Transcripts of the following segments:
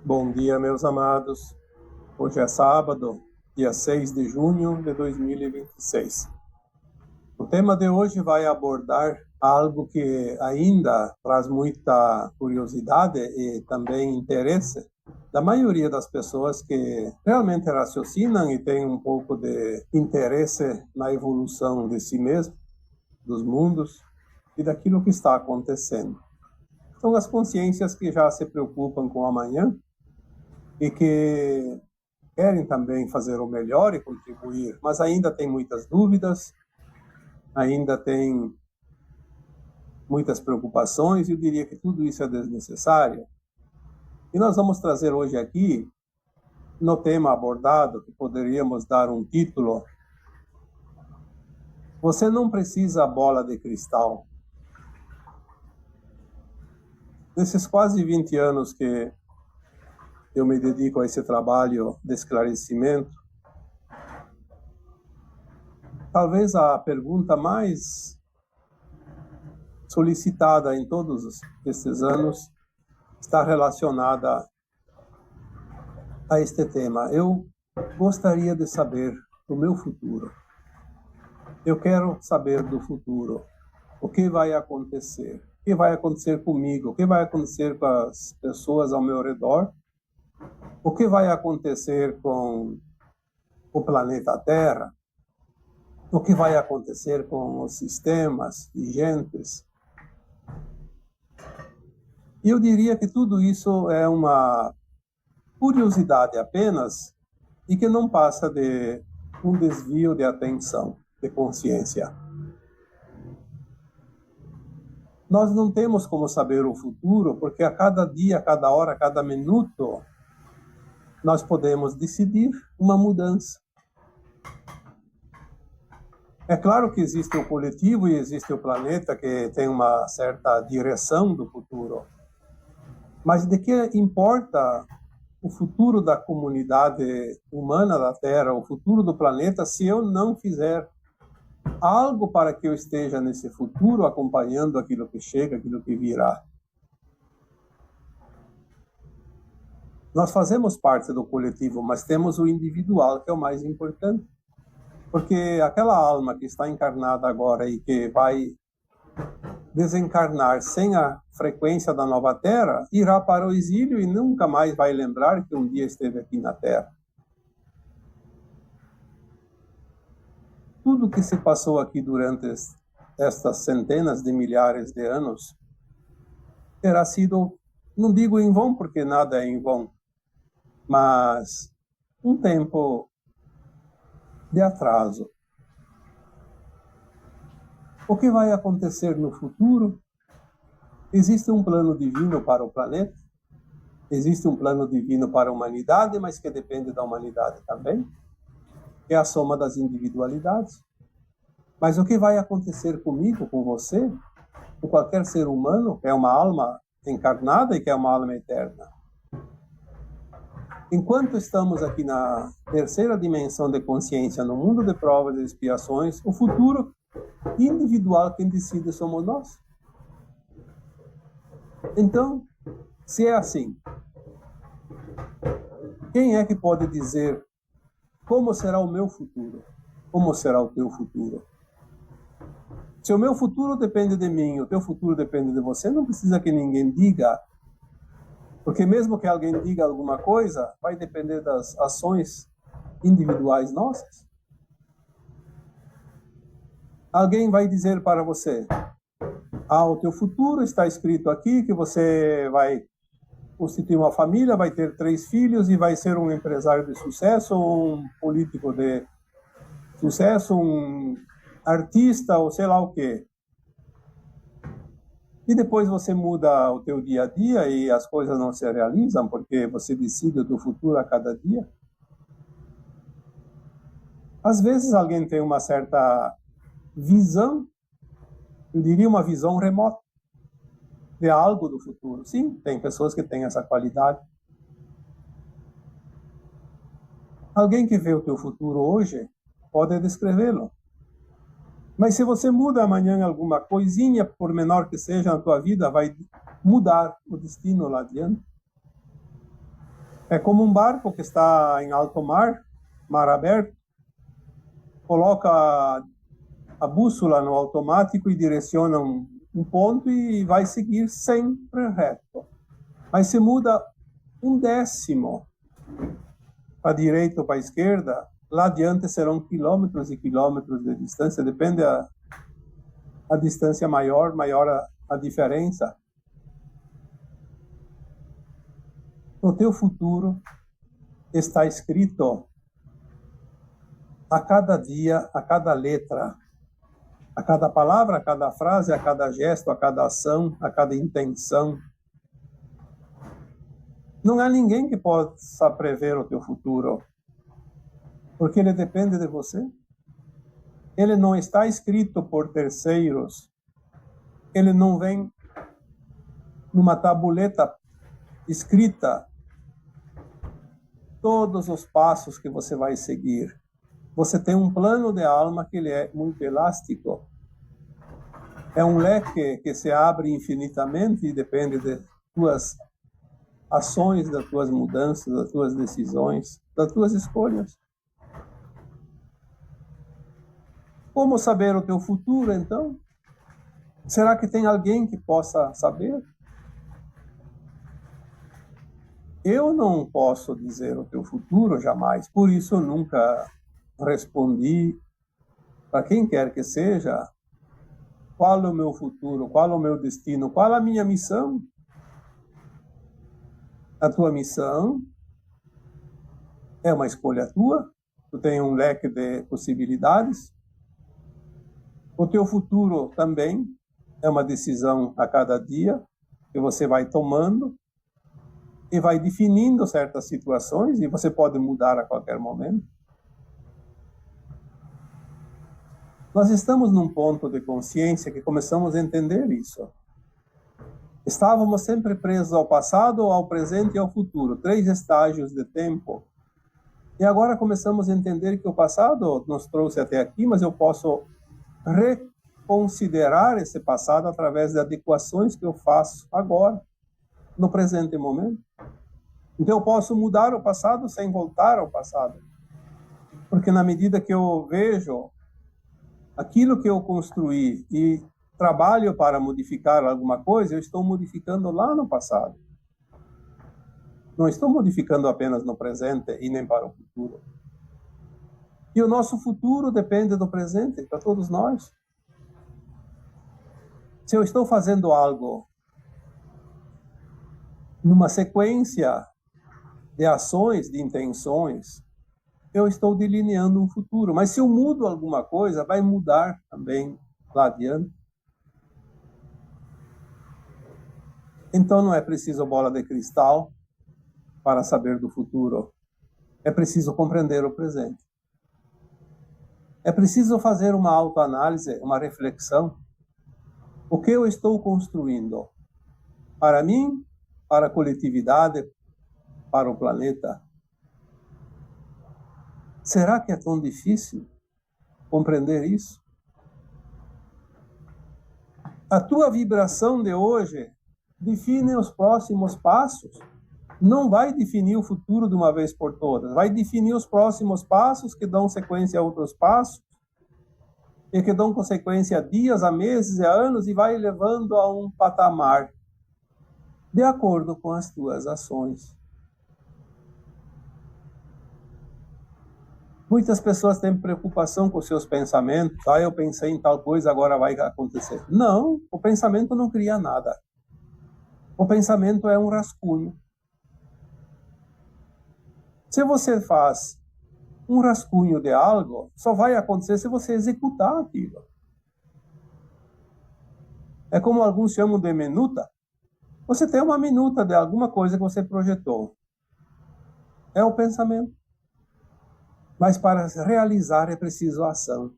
Bom dia, meus amados. Hoje é sábado, dia 6 de junho de 2026. O tema de hoje vai abordar algo que ainda traz muita curiosidade e também interesse da maioria das pessoas que realmente raciocinam e têm um pouco de interesse na evolução de si mesmo, dos mundos e daquilo que está acontecendo. São as consciências que já se preocupam com o amanhã e que querem também fazer o melhor e contribuir, mas ainda tem muitas dúvidas, ainda tem muitas preocupações, e eu diria que tudo isso é desnecessário. E nós vamos trazer hoje aqui, no tema abordado, que poderíamos dar um título: Você não precisa bola de cristal. Nesses quase 20 anos que eu me dedico a esse trabalho de esclarecimento, talvez a pergunta mais solicitada em todos esses anos está relacionada a este tema. Eu gostaria de saber do meu futuro. Eu quero saber do futuro. O que vai acontecer? O que vai acontecer comigo? O que vai acontecer com as pessoas ao meu redor? O que vai acontecer com o planeta Terra? O que vai acontecer com os sistemas vigentes? E eu diria que tudo isso é uma curiosidade apenas e que não passa de um desvio de atenção, de consciência. Nós não temos como saber o futuro, porque a cada dia, a cada hora, a cada minuto, nós podemos decidir uma mudança. É claro que existe o coletivo e existe o planeta que tem uma certa direção do futuro. Mas de que importa o futuro da comunidade humana da Terra, o futuro do planeta, se eu não fizer algo para que eu esteja nesse futuro, acompanhando aquilo que chega, aquilo que virá? Nós fazemos parte do coletivo, mas temos o individual, que é o mais importante. Porque aquela alma que está encarnada agora e que vai desencarnar sem a frequência da nova Terra, irá para o exílio e nunca mais vai lembrar que um dia esteve aqui na Terra. Tudo que se passou aqui durante estas centenas de milhares de anos terá sido, não digo em vão, porque nada é em vão, mas um tempo de atraso. O que vai acontecer no futuro? Existe um plano divino para o planeta, existe um plano divino para a humanidade, mas que depende da humanidade também, que é a soma das individualidades. Mas o que vai acontecer comigo, com você, com qualquer ser humano, que é uma alma encarnada e que é uma alma eterna? Enquanto estamos aqui na terceira dimensão de consciência, no mundo de provas e expiações, o futuro individual quem decide somos nós. Então, se é assim, quem é que pode dizer como será o meu futuro? Como será o teu futuro? Se o meu futuro depende de mim, o teu futuro depende de você, não precisa que ninguém diga. Porque mesmo que alguém diga alguma coisa, vai depender das ações individuais nossas. Alguém vai dizer para você: o teu futuro está escrito aqui, que você vai constituir uma família, vai ter 3 filhos e vai ser um empresário de sucesso, um político de sucesso, um artista ou sei lá o quê. E depois você muda o teu dia a dia e as coisas não se realizam porque você decide o teu futuro a cada dia. Às vezes alguém tem uma certa visão, eu diria uma visão remota, de algo do futuro. Sim, tem pessoas que têm essa qualidade. Alguém que vê o teu futuro hoje pode descrevê-lo. Mas se você muda amanhã alguma coisinha, por menor que seja na tua vida, vai mudar o destino lá adiante. É como um barco que está em alto mar, mar aberto, coloca a bússola no automático e direciona um ponto e vai seguir sempre reto. Mas se muda um décimo para a direita ou para a esquerda, lá adiante serão quilômetros e quilômetros de distância, depende a distância maior a diferença. No teu futuro está escrito a cada dia, a cada letra, a cada palavra, a cada frase, a cada gesto, a cada ação, a cada intenção. Não há ninguém que possa prever o teu futuro, porque ele depende de você. Ele não está escrito por terceiros. Ele não vem numa tabuleta escrita todos os passos que você vai seguir. Você tem um plano de alma que ele é muito elástico. É um leque que se abre infinitamente e depende de tuas ações, das tuas mudanças, das tuas decisões, das tuas escolhas. Como saber o teu futuro, então? Será que tem alguém que possa saber? Eu não posso dizer o teu futuro jamais, por isso eu nunca respondi para quem quer que seja qual é o meu futuro, qual é o meu destino, qual é a minha missão. A tua missão é uma escolha tua, tu tem um leque de possibilidades. O teu futuro também é uma decisão a cada dia que você vai tomando e vai definindo certas situações e você pode mudar a qualquer momento. Nós estamos num ponto de consciência que começamos a entender isso. Estávamos sempre presos ao passado, ao presente e ao futuro, 3 estágios de tempo. E agora começamos a entender que o passado nos trouxe até aqui, mas eu posso reconsiderar esse passado através de adequações que eu faço agora, no presente momento. Então eu posso mudar o passado sem voltar ao passado. Porque na medida que eu vejo aquilo que eu construí e trabalho para modificar alguma coisa, eu estou modificando lá no passado. Não estou modificando apenas no presente e nem para o futuro. E o nosso futuro depende do presente, para todos nós. Se eu estou fazendo algo numa sequência de ações, de intenções, eu estou delineando um futuro. Mas se eu mudo alguma coisa, vai mudar também lá adiante. Então não é preciso bola de cristal para saber do futuro. É preciso compreender o presente. É preciso fazer uma autoanálise, uma reflexão. O que eu estou construindo? Para mim, para a coletividade, para o planeta? Será que é tão difícil compreender isso? A tua vibração de hoje define os próximos passos. Não vai definir o futuro de uma vez por todas. Vai definir os próximos passos que dão sequência a outros passos e que dão consequência a dias, a meses, a anos e vai levando a um patamar de acordo com as tuas ações. Muitas pessoas têm preocupação com seus pensamentos. Eu pensei em tal coisa, agora vai acontecer. Não, o pensamento não cria nada. O pensamento é um rascunho. Se você faz um rascunho de algo, só vai acontecer se você executar aquilo. É como alguns chamam de minuta. Você tem uma minuta de alguma coisa que você projetou. É o pensamento. Mas para realizar é preciso ação.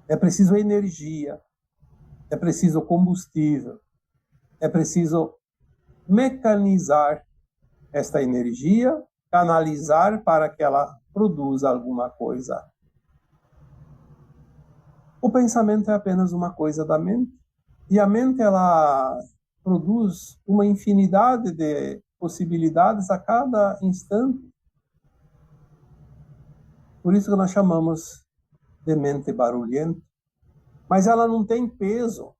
É preciso energia. É preciso combustível. É preciso mecanizar esta energia, canalizar para que ela produza alguma coisa. O pensamento é apenas uma coisa da mente. E a mente, ela produz uma infinidade de possibilidades a cada instante. Por isso que nós chamamos de mente barulhenta. Mas ela não tem peso,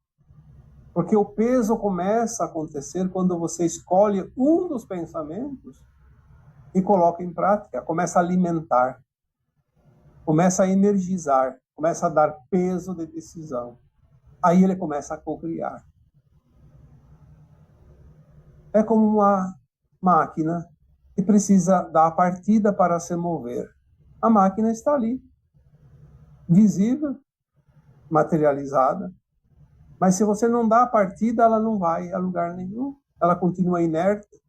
porque o peso começa a acontecer quando você escolhe um dos pensamentos e coloca em prática, começa a alimentar, começa a energizar, começa a dar peso de decisão. Aí ele começa a cocriar. É como uma máquina que precisa dar a partida para se mover. A máquina está ali, visível, materializada, mas se você não dá a partida, ela não vai a lugar nenhum, ela continua inerte.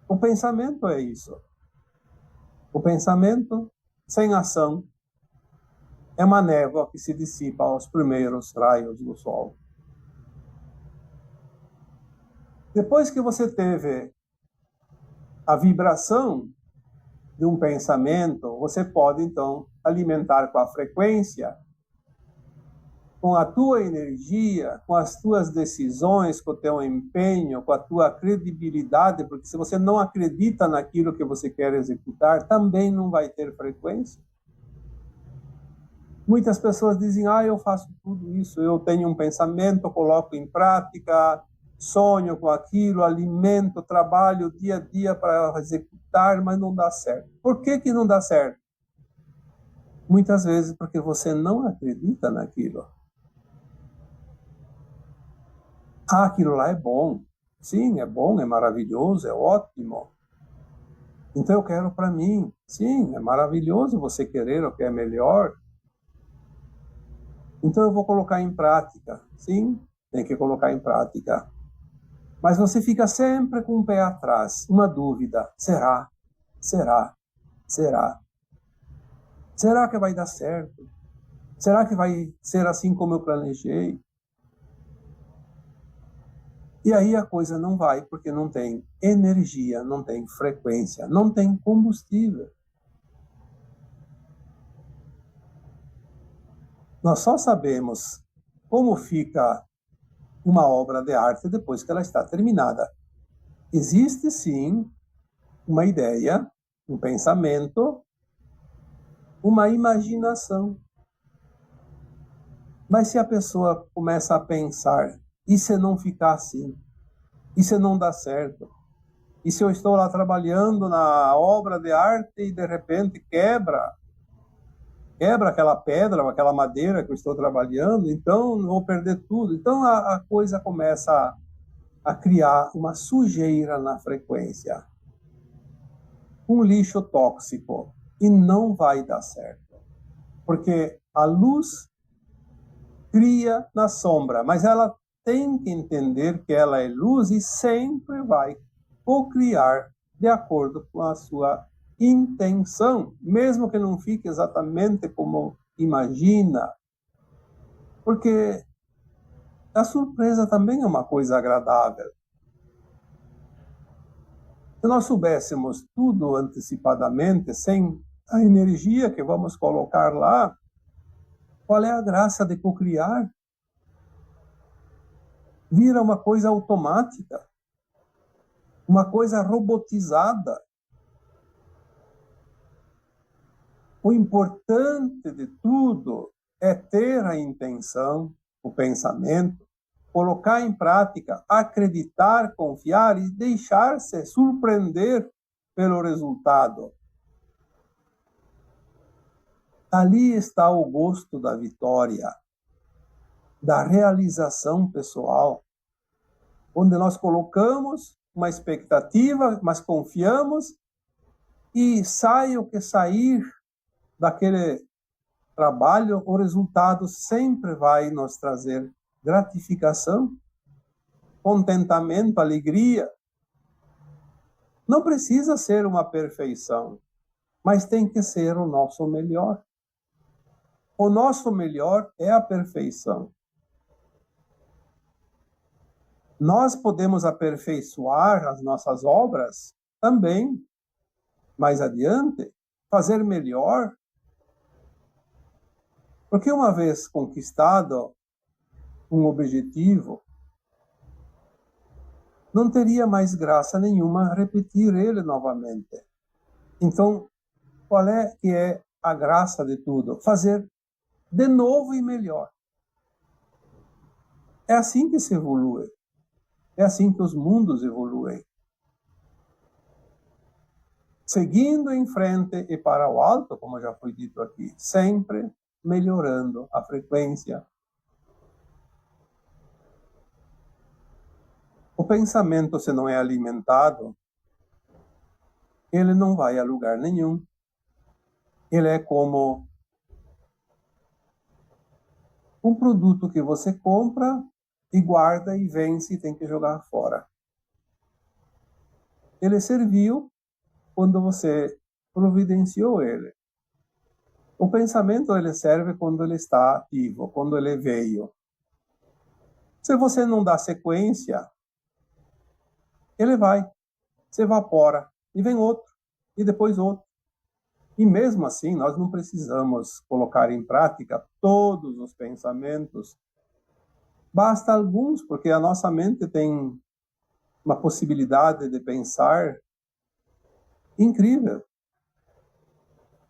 O pensamento é isso. O pensamento sem ação é uma névoa que se dissipa aos primeiros raios do sol. Depois que você teve a vibração de um pensamento, você pode, então, alimentar com a frequência, com a tua energia, com as tuas decisões, com o teu empenho, com a tua credibilidade, porque se você não acredita naquilo que você quer executar, também não vai ter frequência. Muitas pessoas dizem, eu faço tudo isso, eu tenho um pensamento, coloco em prática, sonho com aquilo, alimento, trabalho dia a dia para executar, mas não dá certo. Por que que não dá certo? Muitas vezes porque você não acredita naquilo. Aquilo lá é bom. Sim, é bom, é maravilhoso, é ótimo. Então eu quero para mim. Sim, é maravilhoso você querer o que é melhor. Então eu vou colocar em prática. Sim, tem que colocar em prática. Mas você fica sempre com o pé atrás, uma dúvida. Será? Será? Será? Será que vai dar certo? Será que vai ser assim como eu planejei? E aí a coisa não vai, porque não tem energia, não tem frequência, não tem combustível. Nós só sabemos como fica uma obra de arte depois que ela está terminada. Existe, sim, uma ideia, um pensamento, uma imaginação. Mas se a pessoa começa a pensar, e se não ficar assim? E se não dá certo? E se eu estou lá trabalhando na obra de arte e de repente quebra aquela pedra, aquela madeira que eu estou trabalhando, então eu vou perder tudo. Então a coisa começa a criar uma sujeira na frequência, um lixo tóxico, e não vai dar certo. Porque a luz cria na sombra, mas ela tem que entender que ela é luz e sempre vai co-criar de acordo com a sua intenção, mesmo que não fique exatamente como imagina, porque a surpresa também é uma coisa agradável. Se nós soubéssemos tudo antecipadamente, sem a energia que vamos colocar lá, qual é a graça de cocriar? Vira uma coisa automática, uma coisa robotizada. O importante de tudo é ter a intenção, o pensamento, colocar em prática, acreditar, confiar e deixar-se surpreender pelo resultado. Ali está o gosto da vitória, da realização pessoal, onde nós colocamos uma expectativa, mas confiamos, e sai o que sair daquele trabalho, o resultado sempre vai nos trazer gratificação, contentamento, alegria. Não precisa ser uma perfeição, mas tem que ser o nosso melhor. O nosso melhor é a perfeição. Nós podemos aperfeiçoar as nossas obras também, mais adiante, fazer melhor. Porque uma vez conquistado um objetivo, não teria mais graça nenhuma repetir ele novamente. Então, qual é que é a graça de tudo? Fazer de novo e melhor. É assim que se evolui. É assim que os mundos evoluem. Seguindo em frente e para o alto, como já foi dito aqui, sempre melhorando a frequência. O pensamento, se não é alimentado, ele não vai a lugar nenhum. Ele é como um produto que você compra e guarda e vence e tem que jogar fora. Ele serviu quando você providenciou ele. O pensamento ele serve quando ele está ativo, quando ele veio. Se você não dá sequência, ele vai, se evapora, e vem outro, e depois outro. E mesmo assim, nós não precisamos colocar em prática todos os pensamentos. Basta alguns, porque a nossa mente tem uma possibilidade de pensar incrível.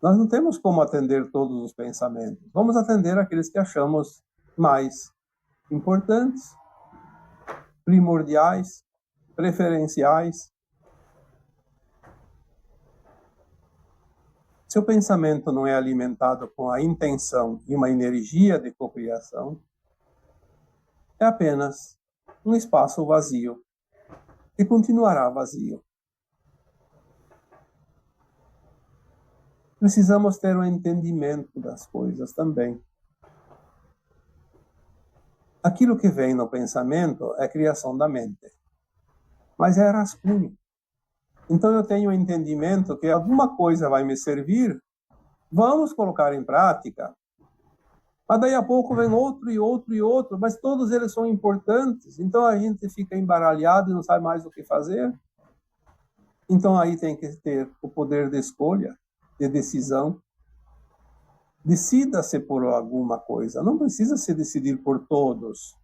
Nós não temos como atender todos os pensamentos. Vamos atender aqueles que achamos mais importantes, primordiais, preferenciais. Se o pensamento não é alimentado com a intenção e uma energia de cocriação, é apenas um espaço vazio e continuará vazio. Precisamos ter um entendimento das coisas também. Aquilo que vem no pensamento é criação da mente, mas é rascunho. Então eu tenho o entendimento que alguma coisa vai me servir, vamos colocar em prática. Mas daí a pouco vem outro e outro e outro, mas todos eles são importantes. Então a gente fica embaralhado e não sabe mais o que fazer. Então aí tem que ter o poder de escolha, de decisão. Decida-se por alguma coisa, não precisa se decidir por todos.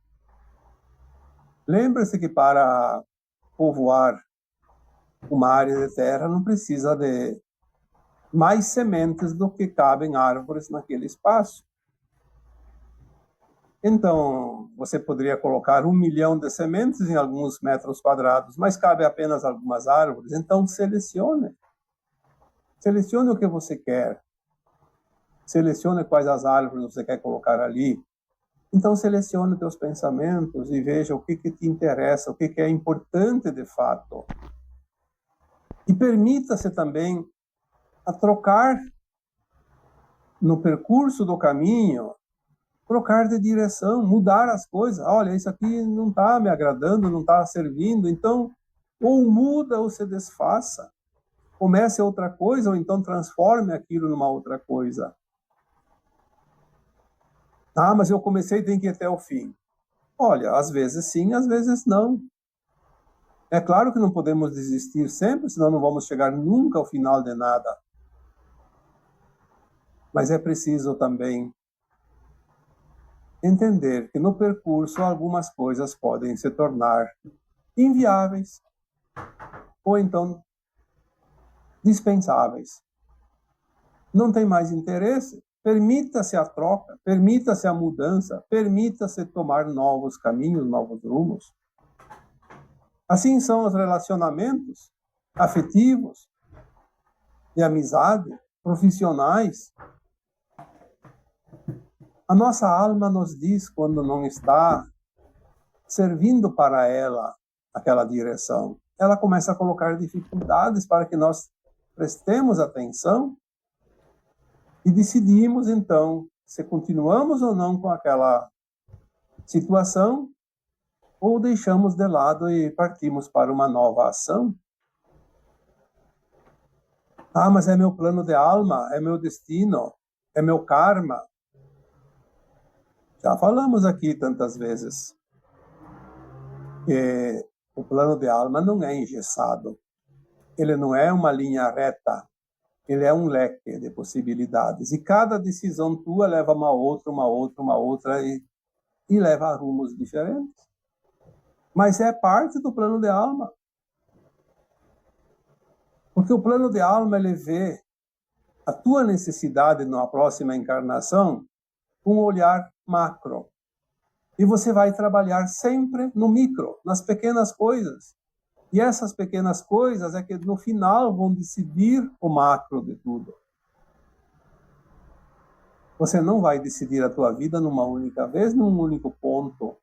Lembre-se que para povoar uma área de terra não precisa de mais sementes do que cabem árvores naquele espaço. Então, você poderia colocar 1 milhão de sementes em alguns metros quadrados, mas cabe apenas algumas árvores. Então, selecione. Selecione o que você quer. Selecione quais as árvores você quer colocar ali. Então, selecione teus pensamentos e veja o que te interessa, o que é importante de fato. E permita-se também a trocar no percurso do caminho, trocar de direção, mudar as coisas. Olha, isso aqui não está me agradando, não está servindo. Então, ou muda ou se desfaça. Comece outra coisa ou então transforme aquilo numa outra coisa. Ah, mas eu comecei e tem que ir até o fim. Olha, às vezes sim, às vezes não. É claro que não podemos desistir sempre, senão não vamos chegar nunca ao final de nada. Mas é preciso também entender que no percurso algumas coisas podem se tornar inviáveis ou então dispensáveis. Não tem mais interesse? Permita-se a troca, permita-se a mudança, permita-se tomar novos caminhos, novos rumos. Assim são os relacionamentos afetivos, de amizade, profissionais. A nossa alma nos diz quando não está servindo para ela aquela direção. Ela começa a colocar dificuldades para que nós prestemos atenção e decidimos, então, se continuamos ou não com aquela situação ou deixamos de lado e partimos para uma nova ação. Ah, mas é meu plano de alma, é meu destino, é meu karma. Já falamos aqui tantas vezes que o plano de alma não é engessado. Ele não é uma linha reta. Ele é um leque de possibilidades. E cada decisão tua leva uma outra, e leva a rumos diferentes. Mas é parte do plano de alma. Porque o plano de alma, ele vê a tua necessidade na próxima encarnação com um olhar macro. E você vai trabalhar sempre no micro, nas pequenas coisas. E essas pequenas coisas é que no final vão decidir o macro de tudo. Você não vai decidir a tua vida numa única vez, num único ponto.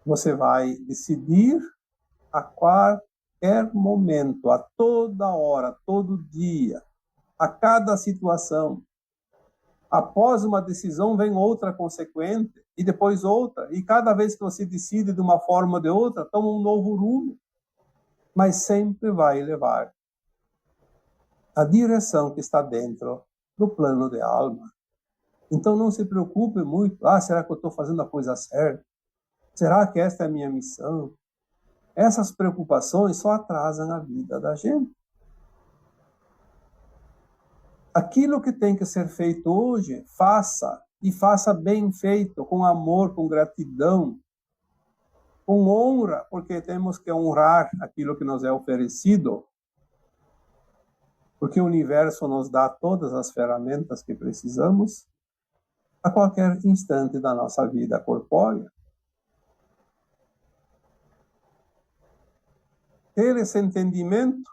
Você vai decidir a qualquer momento, a toda hora, todo dia, a cada situação. Após uma decisão vem outra consequente, e depois outra. E cada vez que você decide de uma forma ou de outra, toma um novo rumo. Mas sempre vai levar a direção que está dentro do plano de alma. Então não se preocupe muito. Será que eu estou fazendo a coisa certa? Será que esta é a minha missão? Essas preocupações só atrasam a vida da gente. Aquilo que tem que ser feito hoje, faça. E faça bem feito, com amor, com gratidão, com honra, porque temos que honrar aquilo que nos é oferecido. Porque o universo nos dá todas as ferramentas que precisamos a qualquer instante da nossa vida corpórea. Ter esse entendimento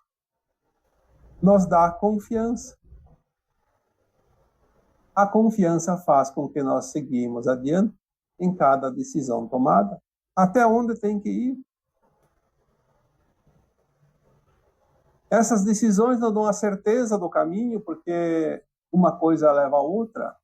nos dá confiança. A confiança faz com que nós seguimos adiante em cada decisão tomada, até onde tem que ir. Essas decisões não dão a certeza do caminho, porque uma coisa leva a outra.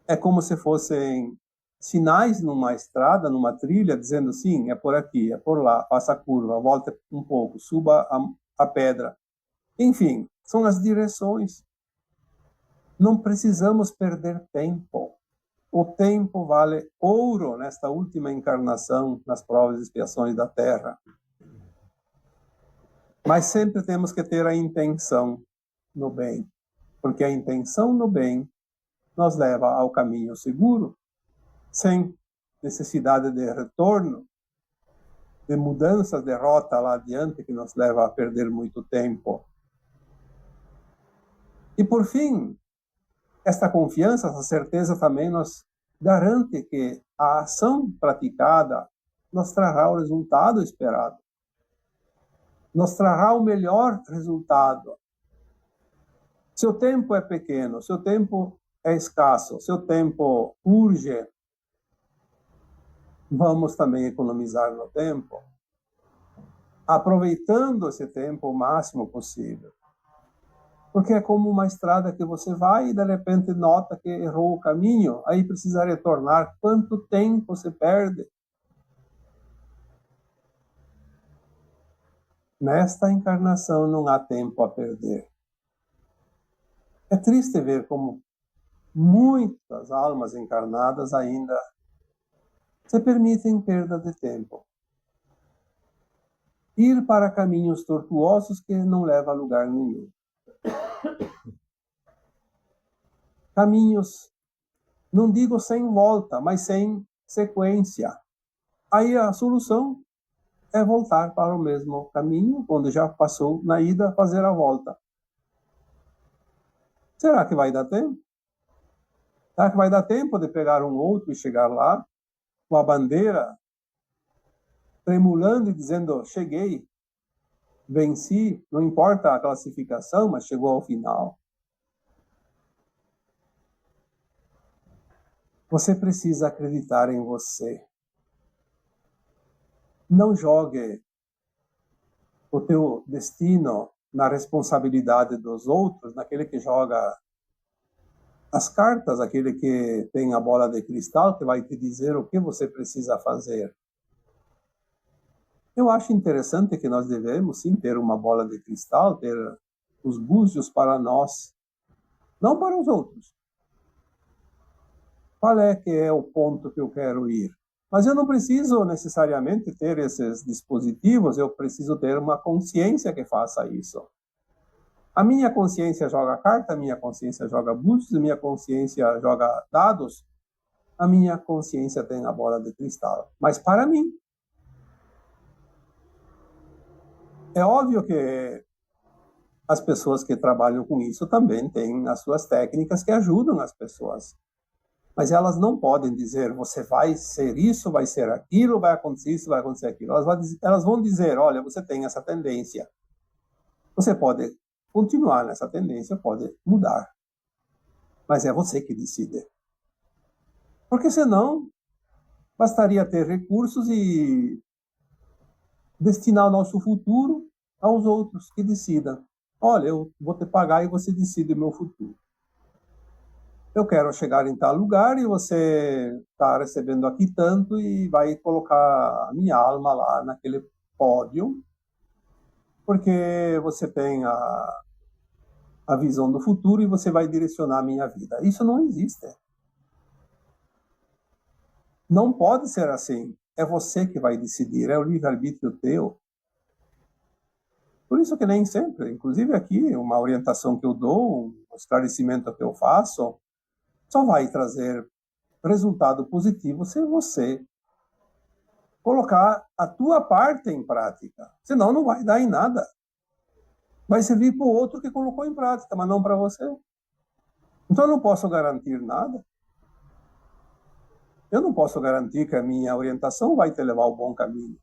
É como se fossem sinais numa estrada, numa trilha, dizendo sim, é por aqui, é por lá, faça a curva, volta um pouco, suba a pedra. Enfim, são as direções. Não precisamos perder tempo. O tempo vale ouro nesta última encarnação, nas provas e expiações da Terra. Mas sempre temos que ter a intenção no bem, porque a intenção no bem nos leva ao caminho seguro, sem necessidade de retorno, de mudanças, de rota lá adiante, que nos leva a perder muito tempo. E por fim, esta confiança, essa certeza também nos garante que a ação praticada nos trará o resultado esperado. Nos trará o melhor resultado. Seu tempo é pequeno, seu tempo é escasso, seu tempo urge. Vamos também economizar no tempo, aproveitando esse tempo o máximo possível. Porque é como uma estrada que você vai e de repente nota que errou o caminho, aí precisa retornar. Quanto tempo você perde? Nesta encarnação não há tempo a perder. É triste ver como muitas almas encarnadas ainda se permitem perda de tempo. Ir para caminhos tortuosos que não levam a lugar nenhum. Caminhos, não digo sem volta, mas sem sequência. Aí a solução é voltar para o mesmo caminho, onde já passou na ida, fazer a volta. Será que vai dar tempo? Será que vai dar tempo de pegar um outro e chegar lá, com a bandeira, tremulando e dizendo, cheguei, venci, não importa a classificação, mas chegou ao final? Você precisa acreditar em você. Não jogue o teu destino na responsabilidade dos outros, naquele que joga as cartas, aquele que tem a bola de cristal, que vai te dizer o que você precisa fazer. Eu acho interessante que nós devemos, sim, ter uma bola de cristal, ter os búzios para nós, não para os outros. Qual é que é o ponto que eu quero ir? Mas eu não preciso necessariamente ter esses dispositivos, eu preciso ter uma consciência que faça isso. A minha consciência joga carta, a minha consciência joga búzios, a minha consciência joga dados, a minha consciência tem a bola de cristal. Mas para mim, é óbvio que as pessoas que trabalham com isso também têm as suas técnicas que ajudam as pessoas. Mas elas não podem dizer, você vai ser isso, vai ser aquilo, vai acontecer isso, vai acontecer aquilo. Elas vão dizer, olha, você tem essa tendência. Você pode continuar nessa tendência, pode mudar. Mas é você que decide. Porque senão, bastaria ter recursos e destinar o nosso futuro aos outros que decidam. Olha, eu vou te pagar e você decide o meu futuro. Eu quero chegar em tal lugar e você está recebendo aqui tanto e vai colocar a minha alma lá naquele pódio, porque você tem a visão do futuro e você vai direcionar a minha vida. Isso não existe. Não pode ser assim. É você que vai decidir, é o livre-arbítrio teu. Por isso que nem sempre, inclusive aqui, uma orientação que eu dou, um esclarecimento que eu faço, só vai trazer resultado positivo se você colocar a tua parte em prática. Senão não vai dar em nada. Vai servir para o outro que colocou em prática, mas não para você. Então eu não posso garantir nada. Eu não posso garantir que a minha orientação vai te levar ao bom caminho.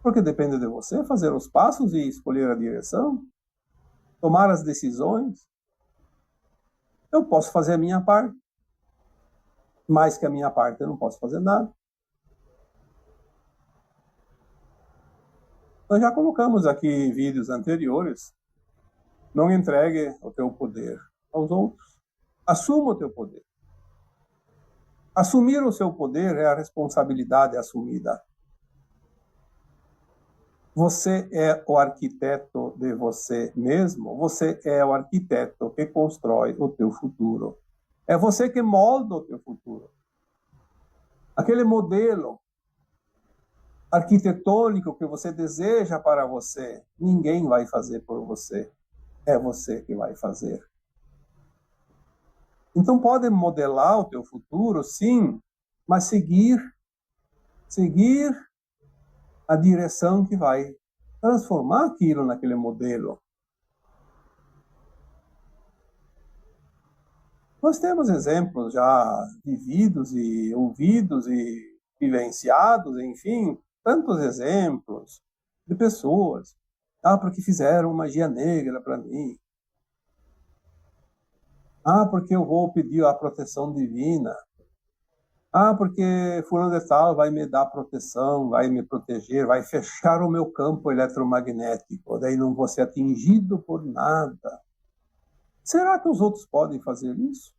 Porque depende de você fazer os passos e escolher a direção, tomar as decisões. Eu posso fazer a minha parte. Mais que a minha parte, eu não posso fazer nada. Nós já colocamos aqui vídeos anteriores. Não entregue o teu poder aos outros. Assuma o teu poder. Assumir o seu poder é a responsabilidade assumida. Você é o arquiteto de você mesmo. Você é o arquiteto que constrói o teu futuro. É você que molda o teu futuro. Aquele modelo arquitetônico que você deseja para você, ninguém vai fazer por você. É você que vai fazer. Então pode modelar o teu futuro, sim, mas seguir a direção que vai transformar aquilo naquele modelo. Nós temos exemplos já vividos e ouvidos e vivenciados, enfim, tantos exemplos de pessoas. Porque fizeram magia negra para mim. Porque eu vou pedir a proteção divina. Porque fulano de tal vai me dar proteção, vai me proteger, vai fechar o meu campo eletromagnético, daí não vou ser atingido por nada. Será que os outros podem fazer isso?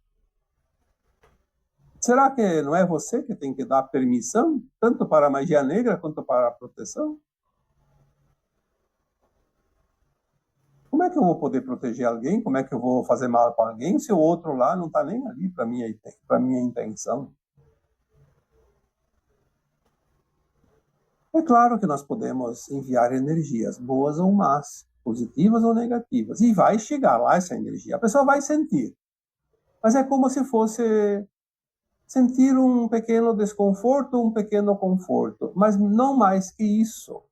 Será que não é você que tem que dar permissão, tanto para a magia negra quanto para a proteção? Como é que eu vou poder proteger alguém? Como é que eu vou fazer mal para alguém se o outro lá não está nem ali para minha intenção? É claro que nós podemos enviar energias, boas ou más, positivas ou negativas, e vai chegar lá essa energia. A pessoa vai sentir. Mas é como se fosse sentir um pequeno desconforto, um pequeno conforto, mas não mais que isso.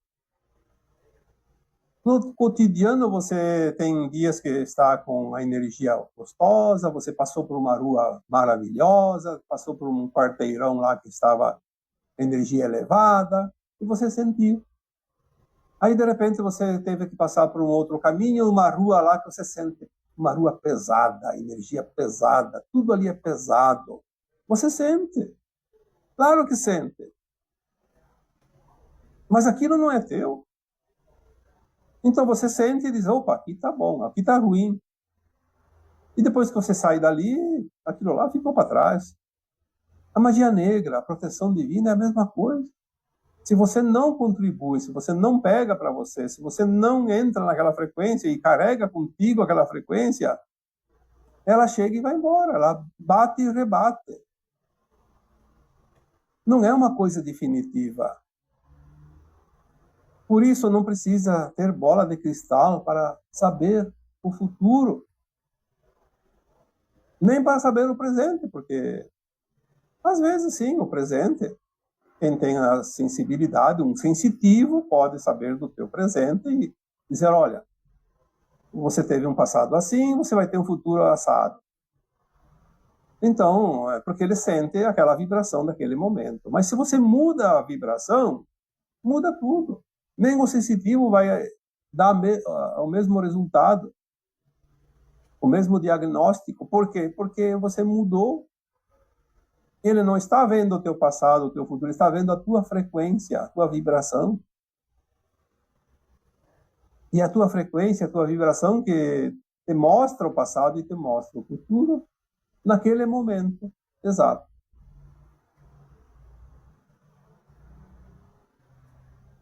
No cotidiano, você tem dias que está com a energia gostosa, você passou por uma rua maravilhosa, passou por um quarteirão lá que estava energia elevada, e você sentiu. Aí, de repente, você teve que passar por um outro caminho, uma rua lá que você sente uma rua pesada, energia pesada, tudo ali é pesado. Você sente. Claro que sente. Mas aquilo não é teu. Então você sente e diz, opa, aqui tá bom, aqui tá ruim. E depois que você sai dali, aquilo lá ficou para trás. A magia negra, a proteção divina é a mesma coisa. Se você não contribui, se você não pega para você, se você não entra naquela frequência e carrega contigo aquela frequência, ela chega e vai embora, ela bate e rebate. Não é uma coisa definitiva. Por isso, não precisa ter bola de cristal para saber o futuro. Nem para saber o presente, porque Às vezes, sim, o presente. Quem tem a sensibilidade, um sensitivo, pode saber do teu presente e dizer, olha, você teve um passado assim, você vai ter um futuro assado. Então, é porque ele sente aquela vibração daquele momento. Mas se você muda a vibração, muda tudo. Nem o sensitivo vai dar o mesmo resultado, o mesmo diagnóstico. Por quê? Porque você mudou. Ele não está vendo o teu passado, o teu futuro, ele está vendo a tua frequência, a tua vibração. E a tua frequência, a tua vibração que te mostra o passado e te mostra o futuro naquele momento exato.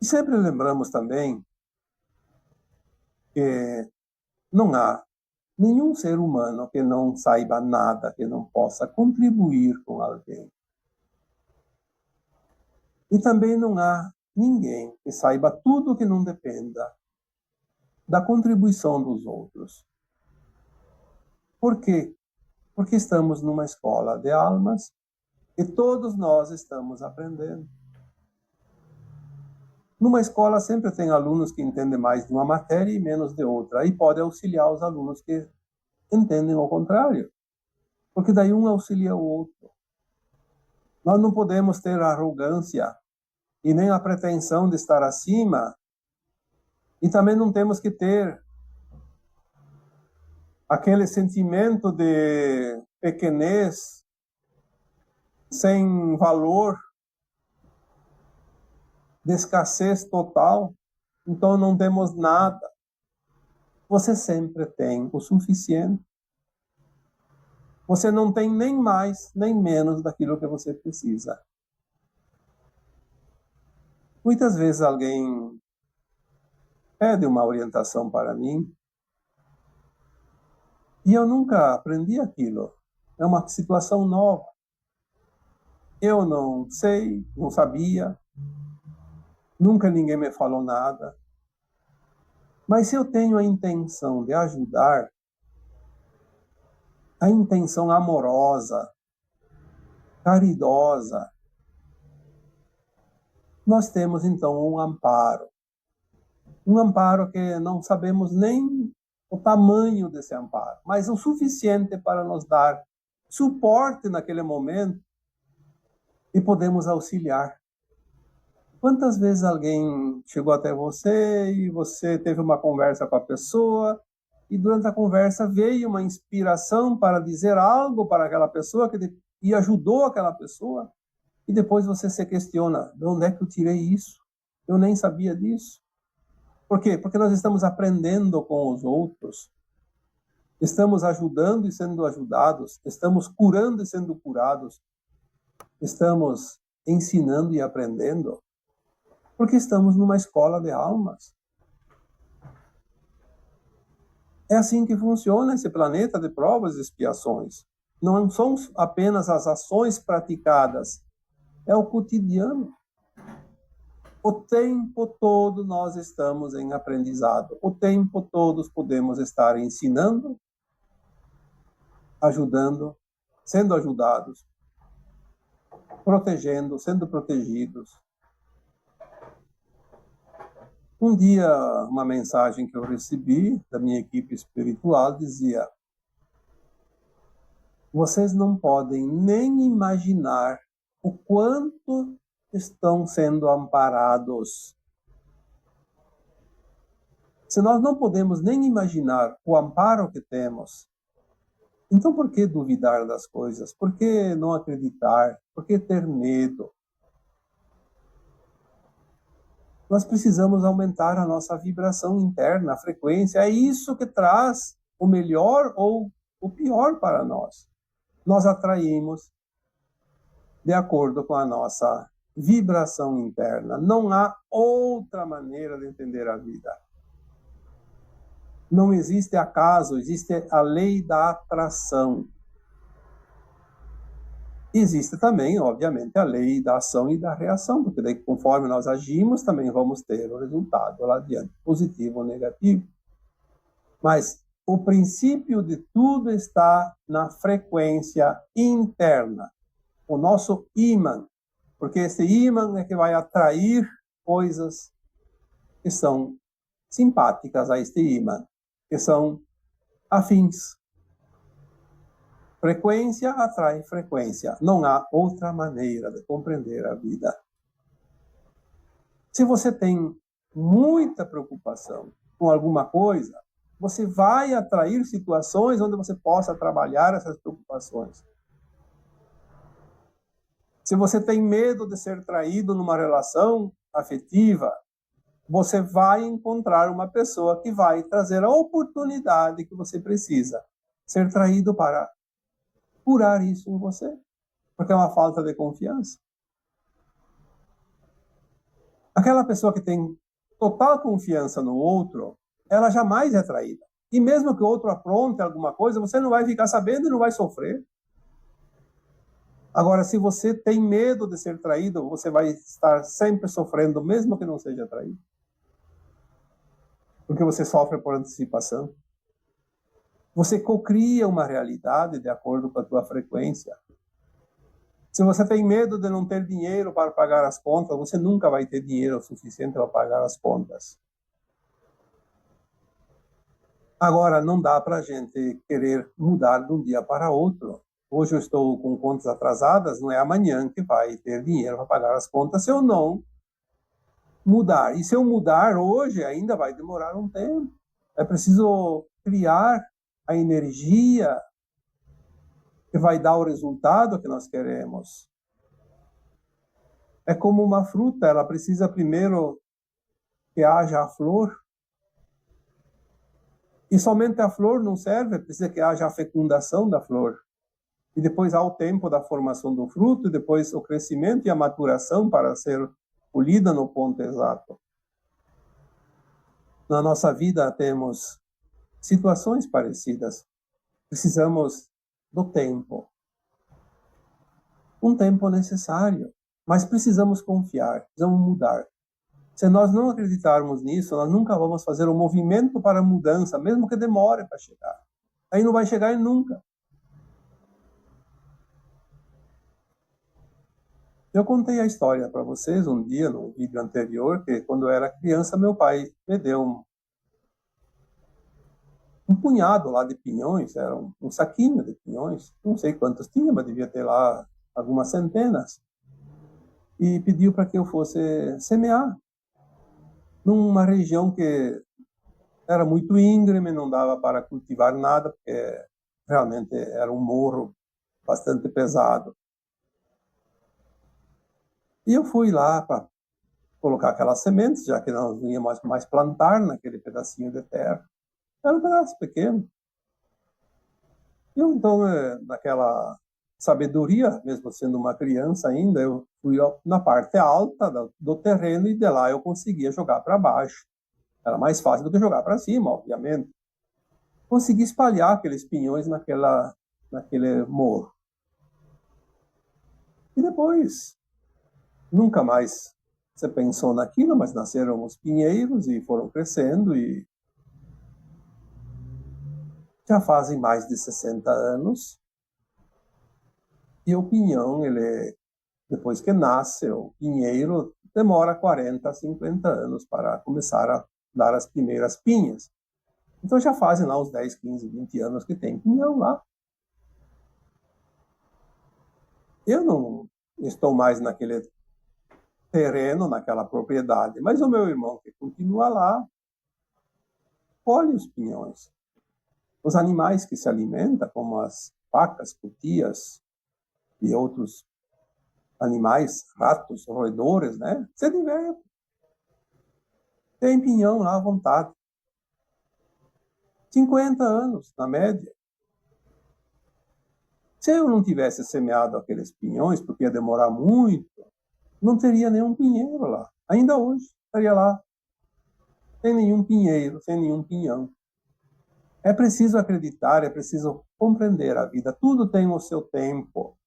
E sempre lembramos também que não há nenhum ser humano que não saiba nada, que não possa contribuir com alguém. E também não há ninguém que saiba tudo que não dependa da contribuição dos outros. Por quê? Porque estamos numa escola de almas e todos nós estamos aprendendo. Numa escola sempre tem alunos que entendem mais de uma matéria e menos de outra, e pode auxiliar os alunos que entendem ao contrário, porque daí um auxilia o outro. Nós não podemos ter arrogância e nem a pretensão de estar acima, e também não temos que ter aquele sentimento de pequenez, sem valor, de escassez total, então não temos nada. Você sempre tem o suficiente. Você não tem nem mais, nem menos daquilo que você precisa. Muitas vezes alguém pede uma orientação para mim e eu nunca aprendi aquilo. É uma situação nova. Eu não sei, não sabia, nunca ninguém me falou nada. Mas se eu tenho a intenção de ajudar, a intenção amorosa, caridosa, nós temos então um amparo. Um amparo que não sabemos nem o tamanho desse amparo, mas o suficiente para nos dar suporte naquele momento e podemos auxiliar. Quantas vezes alguém chegou até você e você teve uma conversa com a pessoa e durante a conversa veio uma inspiração para dizer algo para aquela pessoa e ajudou aquela pessoa e depois você se questiona, de onde é que eu tirei isso? Eu nem sabia disso. Por quê? Porque nós estamos aprendendo com os outros, estamos ajudando e sendo ajudados, estamos curando e sendo curados, estamos ensinando e aprendendo, porque estamos numa escola de almas. É assim que funciona esse planeta de provas e expiações. Não são apenas as ações praticadas, é o cotidiano. O tempo todo nós estamos em aprendizado. O tempo todo podemos estar ensinando, ajudando, sendo ajudados, protegendo, sendo protegidos. Um dia, uma mensagem que eu recebi da minha equipe espiritual dizia: vocês não podem nem imaginar o quanto estão sendo amparados. Se nós não podemos nem imaginar o amparo que temos, então por que duvidar das coisas? Por que não acreditar? Por que ter medo? Nós precisamos aumentar a nossa vibração interna, a frequência. É isso que traz o melhor ou o pior para nós. Nós atraímos de acordo com a nossa vibração interna. Não há outra maneira de entender a vida. Não existe acaso, existe a lei da atração. Existe também, obviamente, a lei da ação e da reação, porque daí, conforme nós agimos, também vamos ter o resultado lá adiante, positivo ou negativo. Mas o princípio de tudo está na frequência interna. o nosso ímã, porque esse ímã é que vai atrair coisas que são simpáticas a este ímã, que são afins. Frequência atrai frequência. Não há outra maneira de compreender a vida. Se você tem muita preocupação com alguma coisa, você vai atrair situações onde você possa trabalhar essas preocupações. Se você tem medo de ser traído numa relação afetiva, você vai encontrar uma pessoa que vai trazer a oportunidade que você precisa. Ser traído para curar isso em você, porque é uma falta de confiança. Aquela pessoa que tem total confiança no outro, ela jamais é traída. E mesmo que o outro apronte alguma coisa, você não vai ficar sabendo e não vai sofrer. Agora, se você tem medo de ser traído, você vai estar sempre sofrendo, mesmo que não seja traído. Porque você sofre por antecipação. Você cocria uma realidade de acordo com a tua frequência. Se você tem medo de não ter dinheiro para pagar as contas, você nunca vai ter dinheiro suficiente para pagar as contas. Agora, não dá para a gente querer mudar de um dia para outro. Hoje eu estou com contas atrasadas, não é amanhã que vai ter dinheiro para pagar as contas se eu não mudar. E se eu mudar hoje, ainda vai demorar um tempo. É preciso criar a energia que vai dar o resultado que nós queremos. É como uma fruta, ela precisa primeiro que haja a flor. E somente a flor não serve, precisa que haja a fecundação da flor. E depois há o tempo da formação do fruto, e depois o crescimento e a maturação para ser colhida no ponto exato. Na nossa vida temos situações parecidas. Precisamos do tempo. Um tempo necessário, mas precisamos confiar, precisamos mudar. Se nós não acreditarmos nisso, nós nunca vamos fazer um movimento para a mudança, mesmo que demore para chegar. Aí não vai chegar nunca. Eu contei a história para vocês um dia, no vídeo anterior, que quando eu era criança, meu pai me deu um punhado lá de pinhões, era um saquinho de pinhões, não sei quantos tinha, mas devia ter lá algumas centenas, e pediu para que eu fosse semear numa região que era muito íngreme, não dava para cultivar nada, porque realmente era um morro bastante pesado. E eu fui lá para colocar aquelas sementes, já que nós não íamos mais plantar naquele pedacinho de terra. Era um pedaço pequeno. E eu, então, naquela sabedoria, mesmo sendo uma criança ainda, eu fui na parte alta do terreno e de lá eu conseguia jogar para baixo. Era mais fácil do que jogar para cima, obviamente. Consegui espalhar aqueles pinhões naquele morro. E depois, nunca mais você pensou naquilo, mas nasceram os pinheiros e foram crescendo e já fazem mais de 60 anos. E o pinhão, depois que nasce, o pinheiro demora 40, 50 anos para começar a dar as primeiras pinhas. Então já fazem lá uns 10, 15, 20 anos que tem pinhão lá. Eu não estou mais naquele terreno, naquela propriedade, mas o meu irmão que continua lá, colhe os pinhões. Os animais que se alimentam, como as vacas, cutias e outros animais, ratos, roedores, né? Se diverte. Tem pinhão lá à vontade. 50 anos, na média. Se eu não tivesse semeado aqueles pinhões, porque ia demorar muito, não teria nenhum pinheiro lá. Ainda hoje, estaria lá. Sem nenhum pinheiro, sem nenhum pinhão. É preciso acreditar, é preciso compreender a vida. Tudo tem o seu tempo.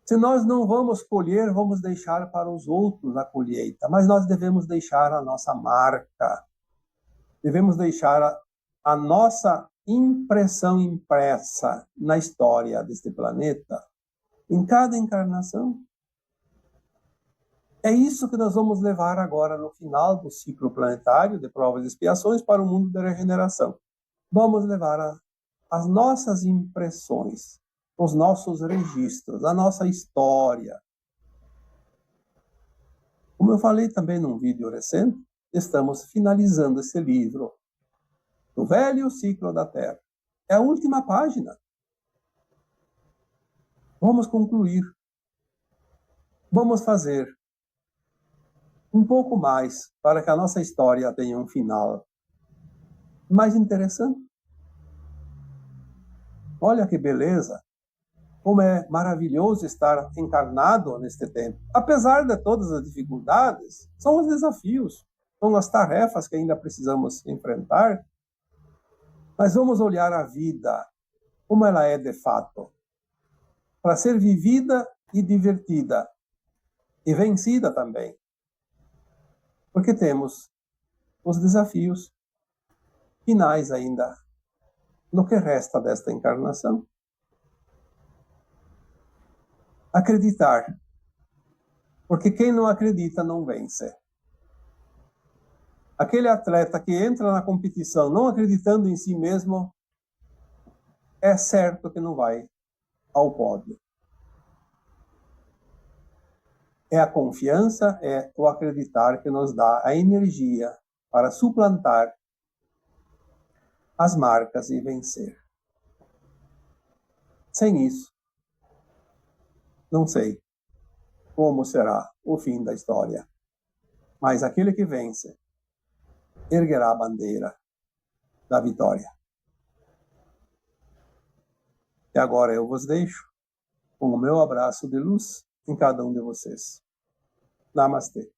Se nós não vamos colher, vamos deixar para os outros a colheita. Mas nós devemos deixar a nossa marca. Devemos deixar a nossa impressão impressa na história deste planeta, em cada encarnação. É isso que nós vamos levar agora no final do ciclo planetário de provas e expiações para o mundo da regeneração. Vamos levar as nossas impressões, os nossos registros, a nossa história. Como eu falei também num vídeo recente, estamos finalizando esse livro, O Velho Ciclo da Terra. É a última página. Vamos concluir. Vamos fazer um pouco mais para que a nossa história tenha um final mais interessante. Olha que beleza! Como é maravilhoso estar encarnado neste tempo. Apesar de todas as dificuldades, são os desafios, são as tarefas que ainda precisamos enfrentar, mas vamos olhar a vida como ela é de fato, para ser vivida e divertida, e vencida também. Porque temos os desafios finais ainda no que resta desta encarnação. Acreditar, porque quem não acredita não vence. Aquele atleta que entra na competição não acreditando em si mesmo, é certo que não vai ao pódio. É a confiança, é o acreditar que nos dá a energia para suplantar as marcas e vencer. Sem isso, não sei como será o fim da história. Mas aquele que vence erguerá a bandeira da vitória. E agora eu vos deixo com o meu abraço de luz em cada um de vocês. Namastê.